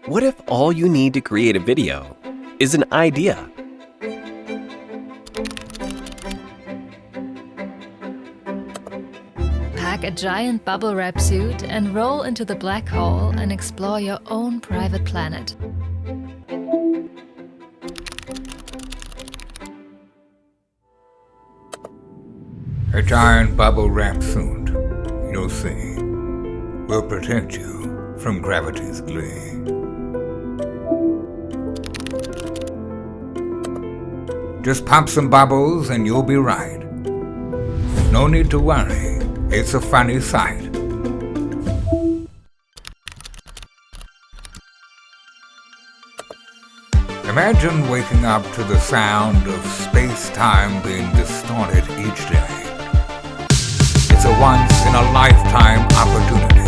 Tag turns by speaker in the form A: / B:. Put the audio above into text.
A: What if all you need to create a video is an idea?
B: Pack a giant bubble wrap suit and roll into the black hole and explore your own private planet.
C: A giant bubble wrap suit, you'll see, will protect you from gravity's glee. Just pop some bubbles and you'll be right. No need to worry, it's a funny sight. Imagine waking up to the sound of space-time being distorted each day. It's a once-in-a-lifetime opportunity.